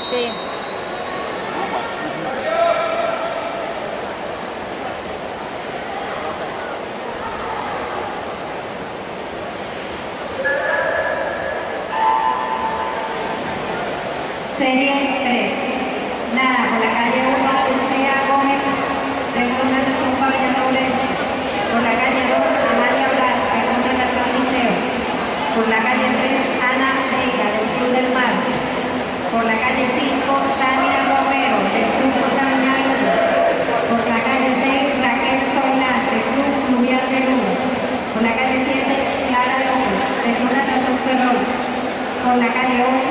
Sí. Serie 3. Nada, por la calle 1, Lucía Gómez, segunda estación Pabellón Laurencio. Por la calle 2, Amalia Blas, segunda estación Liceo. Por la calle 3, Ana Veiga, del Club del Mar. Por la calle 5, Tania Romero, del Club Costa Viñal 1. Por la calle 6, Raquel Solán, del Club Fluvial de Lugo. Por la calle 7, Clara López, del Club Natación Ferrol. Por la calle 8,